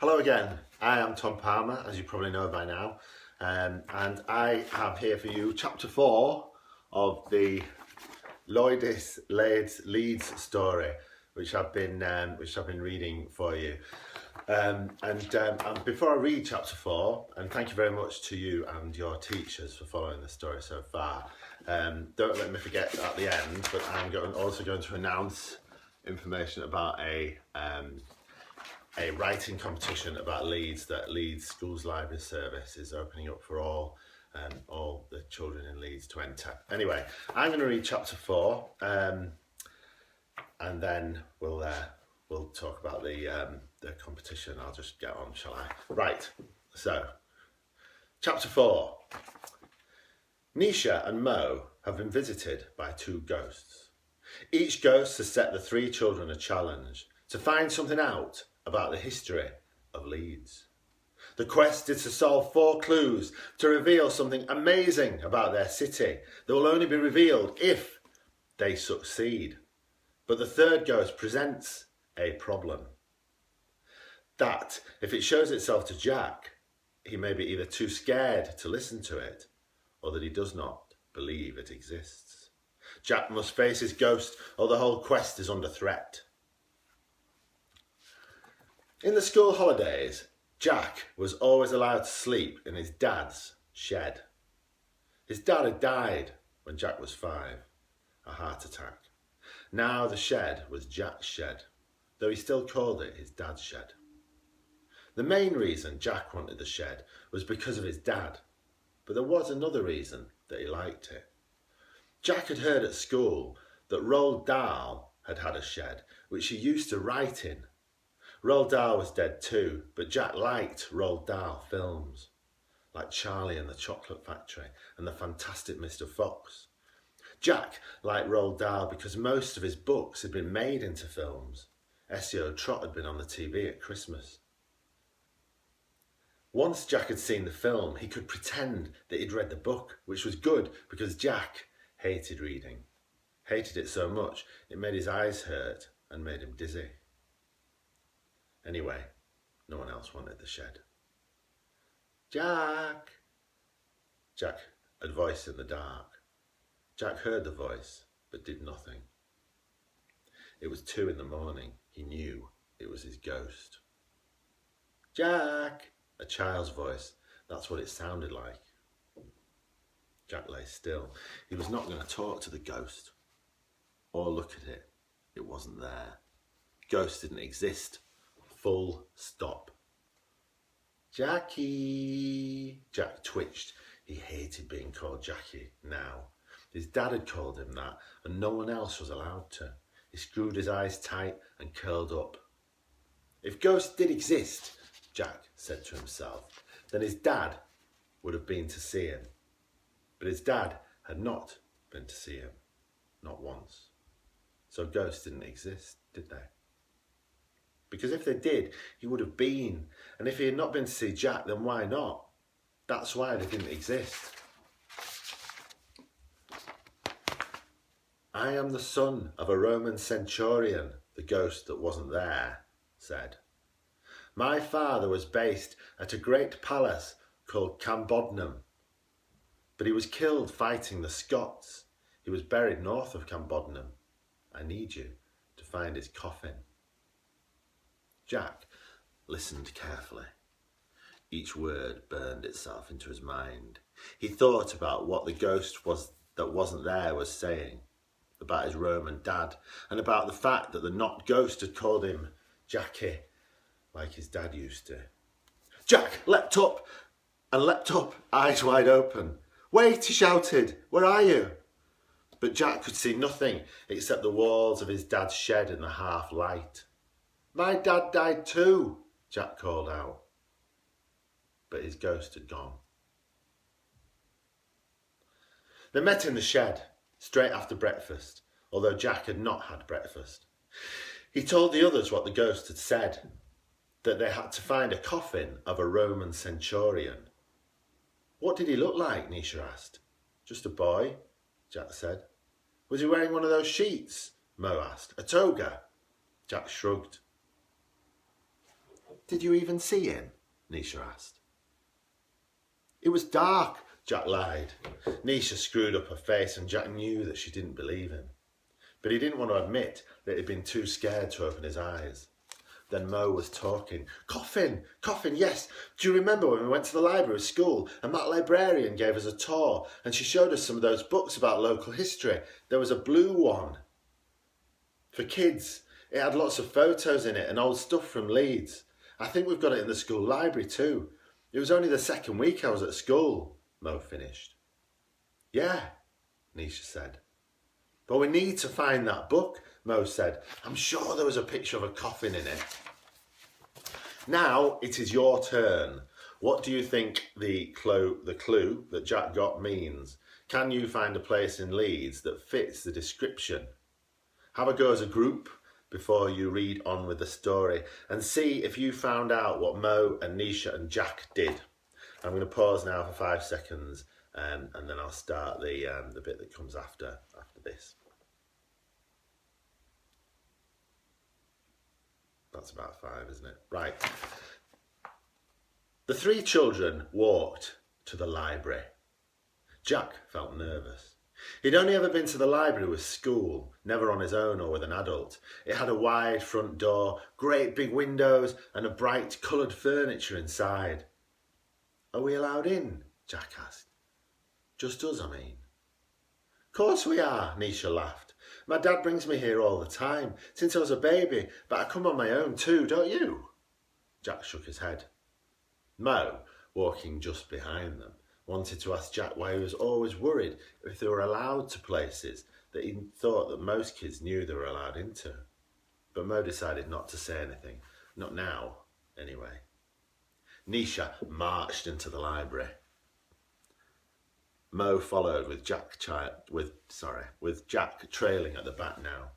Hello again, I am Tom Palmer, as you probably know by now, and I have here for you chapter 4 of the Loidis Leeds story, which I've been reading for you. And before I read chapter 4, and thank you very much to you and your teachers for following the story so far. Don't let me forget at the end, but I'm also going to announce information about a writing competition about Leeds that Leeds Schools Library Service is opening up for all the children in Leeds to enter. Anyway, I'm going to read chapter 4, and then we'll talk about the competition. I'll just get on, shall I? Right. So, chapter 4. Nisha and Mo have been visited by 2 ghosts. Each ghost has set the 3 children a challenge to find something out about the history of Leeds. The quest is to solve 4 clues to reveal something amazing about their city that will only be revealed if they succeed. But the 3rd ghost presents a problem. That, if it shows itself to Jack, he may be either too scared to listen to it, or that he does not believe it exists. Jack must face his ghost, or the whole quest is under threat. In the school holidays, Jack was always allowed to sleep in his dad's shed. His dad had died when Jack was 5, a heart attack. Now the shed was Jack's shed, though he still called it his dad's shed. The main reason Jack wanted the shed was because of his dad, but there was another reason that he liked it. Jack had heard at school that Roald Dahl had had a shed, which he used to write in. Roald Dahl was dead too, but Jack liked Roald Dahl films, like Charlie and the Chocolate Factory and The Fantastic Mr. Fox. Jack liked Roald Dahl because most of his books had been made into films. S.E.O. Trott had been on the TV at Christmas. Once Jack had seen the film, he could pretend that he'd read the book, which was good because Jack hated reading. Hated it so much, it made his eyes hurt and made him dizzy. Anyway, no one else wanted the shed. Jack! Jack had voiced in the dark. Jack heard the voice, but did nothing. It was 2 a.m. He knew it was his ghost. Jack! A child's voice. That's what it sounded like. Jack lay still. He was not going to talk to the ghost or look at it. It wasn't there. Ghost didn't exist. Full stop. Jackie! Jack twitched. He hated being called Jackie now. His dad had called him that, and no one else was allowed to. He screwed his eyes tight and curled up. If ghosts did exist, Jack said to himself, then his dad would have been to see him. But his dad had not been to see him. Not once. So ghosts didn't exist, did they? Because if they did, he would have been. And if he had not been to see Jack, then why not? That's why they didn't exist. I am the son of a Roman centurion, the ghost that wasn't there said. My father was based at a great palace called Cambodnum, but he was killed fighting the Scots. He was buried north of Cambodnum. I need you to find his coffin. Jack listened carefully. Each word burned itself into his mind. He thought about what the ghost that wasn't there was saying, about his Roman dad, and about the fact that the not ghost had called him Jackie, like his dad used to. Jack leapt up, eyes wide open. Wait, he shouted, where are you? But Jack could see nothing except the walls of his dad's shed in the half light. My dad died too, Jack called out. But his ghost had gone. They met in the shed, straight after breakfast, although Jack had not had breakfast. He told the others what the ghost had said, that they had to find a coffin of a Roman centurion. What did he look like? Nisha asked. Just a boy, Jack said. Was he wearing one of those sheets? Mo asked. A toga? Jack shrugged. Did you even see him? Nisha asked. It was dark, Jack lied. Nisha screwed up her face and Jack knew that she didn't believe him. But he didn't want to admit that he'd been too scared to open his eyes. Then Mo was talking. Coffin, yes. Do you remember when we went to the library of school and that librarian gave us a tour and she showed us some of those books about local history? There was a blue one for kids. It had lots of photos in it and old stuff from Leeds. I think we've got it in the school library too. It was only the second week I was at school, Mo finished. Yeah, Nisha said. But we need to find that book, Mo said. I'm sure there was a picture of a coffin in it. Now it is your turn. What do you think the clue that Jack got means? Can you find a place in Leeds that fits the description? Have a go as a group before you read on with the story and see if you found out what Mo and Nisha and Jack did. I'm going to pause now for 5 seconds and then I'll start the bit that comes after this. That's about 5, isn't it? Right. The 3 children walked to the library. Jack felt nervous. He'd only ever been to the library with school, never on his own or with an adult. It had a wide front door, great big windows and a bright coloured furniture inside. Are we allowed in? Jack asked. Just us, I mean. Course we are, Nisha laughed. My dad brings me here all the time, since I was a baby, but I come on my own too, don't you? Jack shook his head. Mo, walking just behind them, wanted to ask Jack why he was always worried if they were allowed to places that he thought that most kids knew they were allowed into. But Mo decided not to say anything, not now, anyway. Nisha marched into the library. Mo followed with Jack trailing at the back now.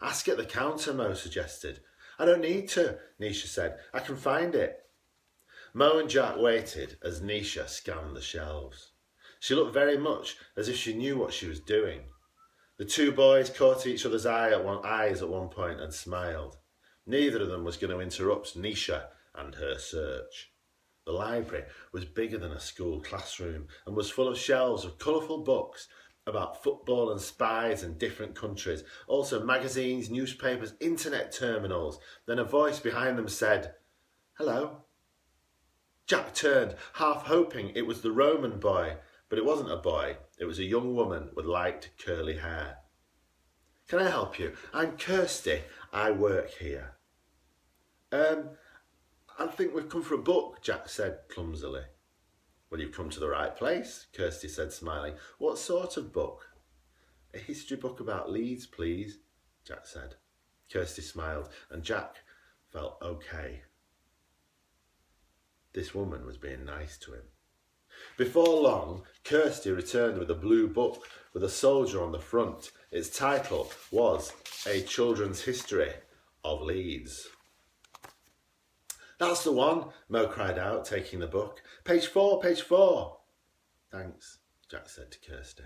Ask at the counter, Mo suggested. I don't need to, Nisha said. I can find it. Mo and Jack waited as Nisha scanned the shelves. She looked very much as if she knew what she was doing. The 2 boys caught each other's eyes at one point and smiled. Neither of them was going to interrupt Nisha and her search. The library was bigger than a school classroom and was full of shelves of colourful books about football and spies in different countries. Also magazines, newspapers, internet terminals. Then a voice behind them said, Hello. Jack turned, half hoping it was the Roman boy, but it wasn't a boy. It was a young woman with light curly hair. Can I help you? I'm Kirsty. I work here. I think we've come for a book, Jack said clumsily. Well, you've come to the right place, Kirsty said, smiling. What sort of book? A history book about Leeds, please, Jack said. Kirsty smiled, and Jack felt okay. This woman was being nice to him. Before long, Kirsty returned with a blue book with a soldier on the front. Its title was A Children's History of Leeds. That's the one, Mo cried out, taking the book. Page 4, page 4. Thanks, Jack said to Kirsty.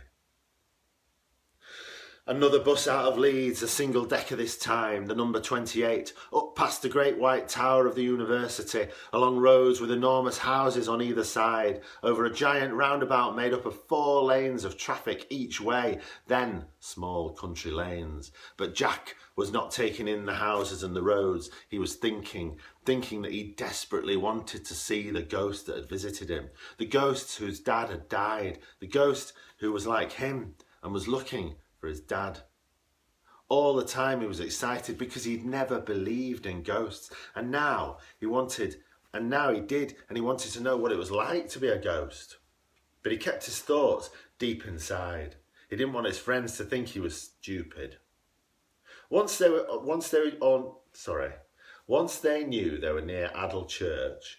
Another bus out of Leeds, a single decker this time, the number 28, up past the great white tower of the university, along roads with enormous houses on either side, over a giant roundabout made up of 4 lanes of traffic each way, then small country lanes. But Jack was not taking in the houses and the roads. He was thinking that he desperately wanted to see the ghost that had visited him, the ghost whose dad had died, the ghost who was like him and was looking for his dad. All the time he was excited because he'd never believed in ghosts, and now he did, and he wanted to know what it was like to be a ghost. But he kept his thoughts deep inside. He didn't want his friends to think he was stupid. Once they knew they were near Adel Church,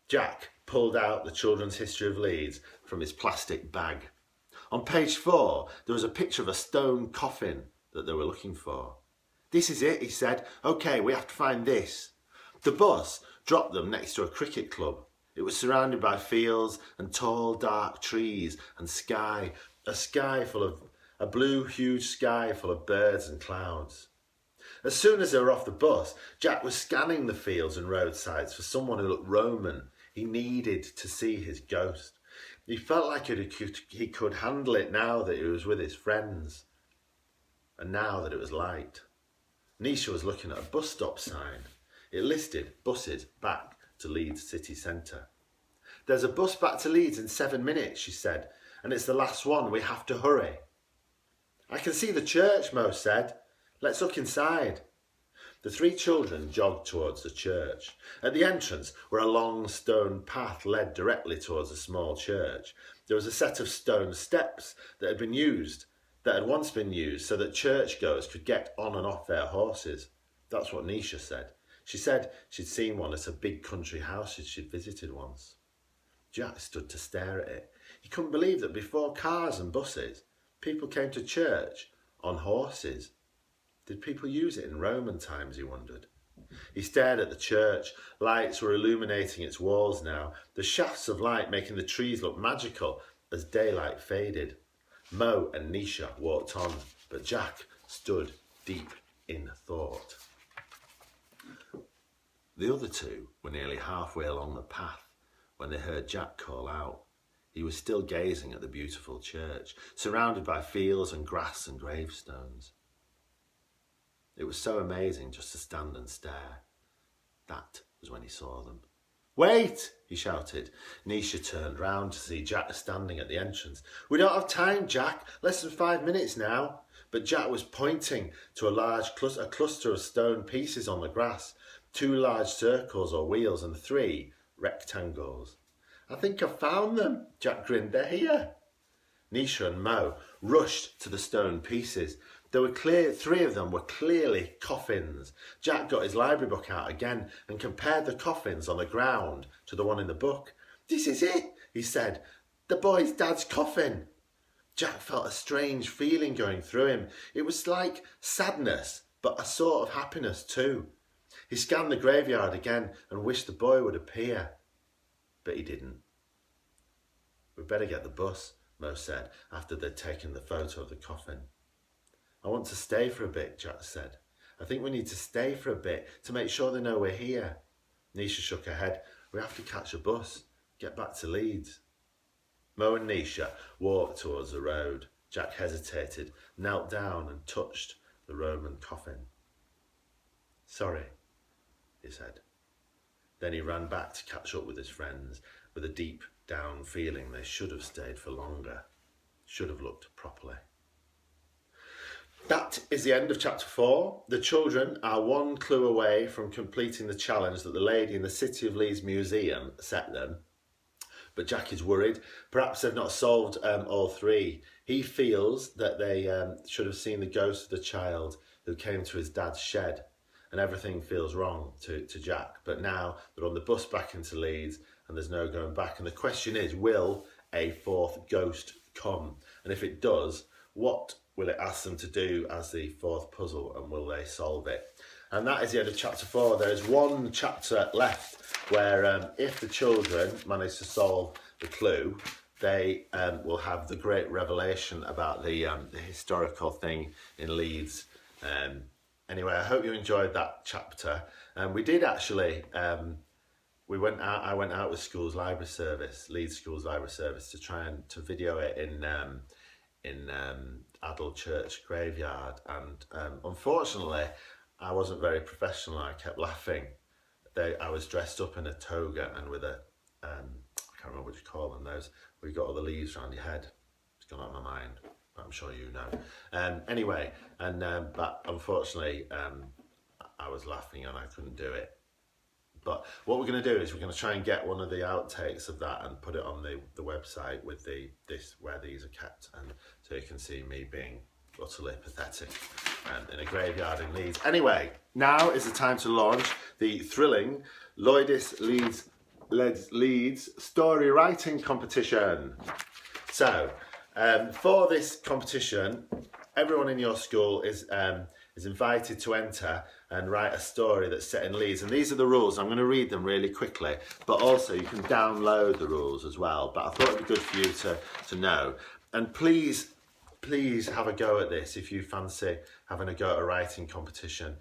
Jack pulled out the Children's History of Leeds from his plastic bag. On page 4, there was a picture of a stone coffin that they were looking for. This is it, he said. OK, we have to find this. The bus dropped them next to a cricket club. It was surrounded by fields and tall, dark trees and sky, a blue, huge sky full of birds and clouds. As soon as they were off the bus, Jack was scanning the fields and roadsides for someone who looked Roman. He needed to see his ghost. He felt like he could handle it now that he was with his friends, and now that it was light. Nisha was looking at a bus stop sign. It listed buses back to Leeds city centre. "There's a bus back to Leeds in 7 minutes," she said, "and it's the last one. We have to hurry." "I can see the church," Mo said. "Let's look inside." The three children jogged towards the church. At the entrance, where a long stone path led directly towards a small church, there was a set of stone steps that had once been used so that churchgoers could get on and off their horses. That's what Nisha said. She said she'd seen one at a big country house she'd visited once. Jack stood to stare at it. He couldn't believe that before cars and buses, people came to church on horses. Did people use it in Roman times, he wondered. He stared at the church. Lights were illuminating its walls now, the shafts of light making the trees look magical as daylight faded. Mo and Nisha walked on, but Jack stood deep in thought. The other two were nearly halfway along the path when they heard Jack call out. He was still gazing at the beautiful church, surrounded by fields and grass and gravestones. It was so amazing just to stand and stare. That was when he saw them. "Wait!" he shouted. Nisha turned round to see Jack standing at the entrance. "We don't have time, Jack. Less than 5 minutes now." But Jack was pointing to a cluster of stone pieces on the grass, 2 large circles or wheels and 3 rectangles. "I think I've found them," Jack grinned. "They're here." Nisha and Mo rushed to the stone pieces. 3 of them were clearly coffins. Jack got his library book out again and compared the coffins on the ground to the one in the book. "This is it," he said. "The boy's dad's coffin." Jack felt a strange feeling going through him. It was like sadness, but a sort of happiness too. He scanned the graveyard again and wished the boy would appear, but he didn't. "We'd better get the bus," Mo said after they'd taken the photo of the coffin. "I want to stay for a bit," Jack said. "I think we need to stay for a bit to make sure they know we're here." Nisha shook her head. "We have to catch a bus, get back to Leeds." Mo and Nisha walked towards the road. Jack hesitated, knelt down and touched the Roman coffin. "Sorry," he said. Then he ran back to catch up with his friends, with a deep down feeling they should have stayed for longer, should have looked properly. That is the end of chapter 4. The children are 1 clue away from completing the challenge that the lady in the City of Leeds Museum set them. But Jack is worried. Perhaps they've not solved all 3. He feels that they should have seen the ghost of the child who came to his dad's shed. And everything feels wrong to Jack. But now they're on the bus back into Leeds and there's no going back. And the question is, will a 4th ghost come? And if it does, what will it ask them to do as the 4th puzzle, and will they solve it? And that is the end of chapter 4. There is 1 chapter left where if the children manage to solve the clue, they will have the great revelation about the historical thing in Leeds. Anyway, I hope you enjoyed that chapter. We did actually, I went out with Schools Library Service, Leeds Schools Library Service, to try and to video it in Adel Church graveyard, and unfortunately I wasn't very professional. I kept laughing. I was dressed up in a toga and with a I can't remember what you call them, those where you got all the leaves around your head. It's gone out of my mind, but I'm sure you know. Anyway, but unfortunately I was laughing and I couldn't do it. But what we're going to do is we're going to try and get one of the outtakes of that and put it on the website with where these are kept, and so you can see me being utterly pathetic in a graveyard in Leeds. Anyway, now is the time to launch the thrilling Loidis Leeds story writing competition. So, for this competition, everyone in your school is invited to enter and write a story that's set in Leeds. And these are the rules. I'm going to read them really quickly, but also you can download the rules as well. But I thought it'd be good for you to know. And please please have a go at this if you fancy having a go at a writing competition.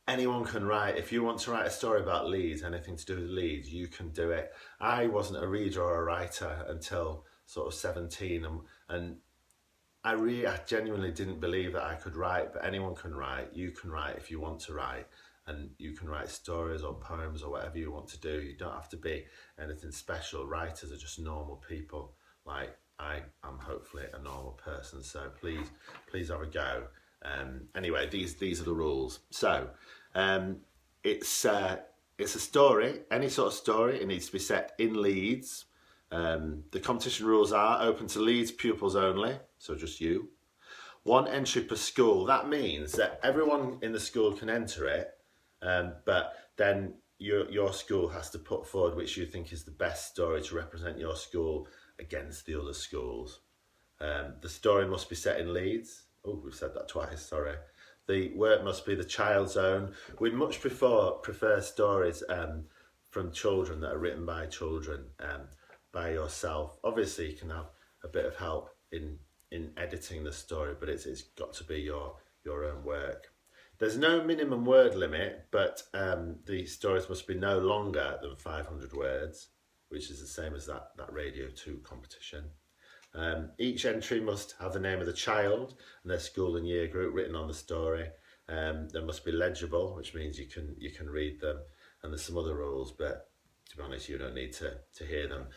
Anyone can write. If you want to write a story about Leeds, anything to do with Leeds, you can do it. I wasn't a reader or a writer until sort of 17, and I genuinely didn't believe that I could write, but anyone can write. You can write if you want to write, and you can write stories or poems or whatever you want to do. You don't have to be anything special. Writers are just normal people, like I am hopefully a normal person, so please have a go. Anyway, these are the rules. So it's a story, any sort of story. It needs to be set in Leeds. The competition rules are open to Leeds pupils only, so just you. 1 entry per school. That means that everyone in the school can enter it, but then your school has to put forward which you think is the best story to represent your school against the other schools. The story must be set in Leeds. Oh, we've said that twice, sorry. The work must be the child's own. We'd much prefer stories from children that are written by children, by yourself. Obviously, you can have a bit of help in editing the story, but it's got to be your own work. There's no minimum word limit, but the stories must be no longer than 500 words, which is the same as that Radio 2 competition. Each entry must have the name of the child and their school and year group written on the story. They must be legible, which means you can read them, and there's some other rules, but to be honest, you don't need to hear them.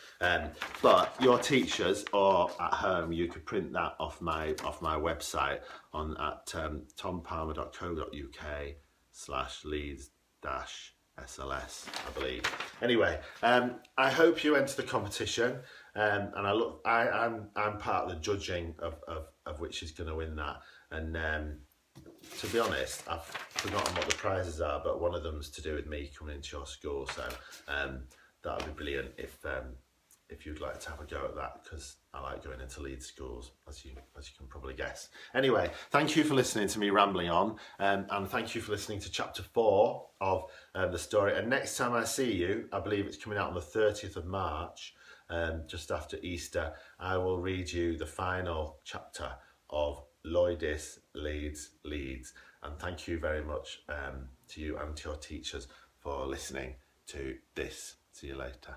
But your teachers or at home, you could print that off my website at tompalmer.co.uk/Leeds-SLS, I believe. Anyway, I hope you enter the competition, and I'm part of the judging of which is going to win that. And to be honest, I've forgotten what the prizes are, but one of them's to do with me coming into your school. So that would be brilliant if you'd like to have a go at that, because I like going into Leeds schools, as you can probably guess. Anyway, thank you for listening to me rambling on, and thank you for listening to chapter 4 of the story. And next time I see you, I believe it's coming out on the 30th of March, just after Easter, I will read you the final chapter of Loidis, Leeds. And thank you very much to you and to your teachers for listening to this. See you later.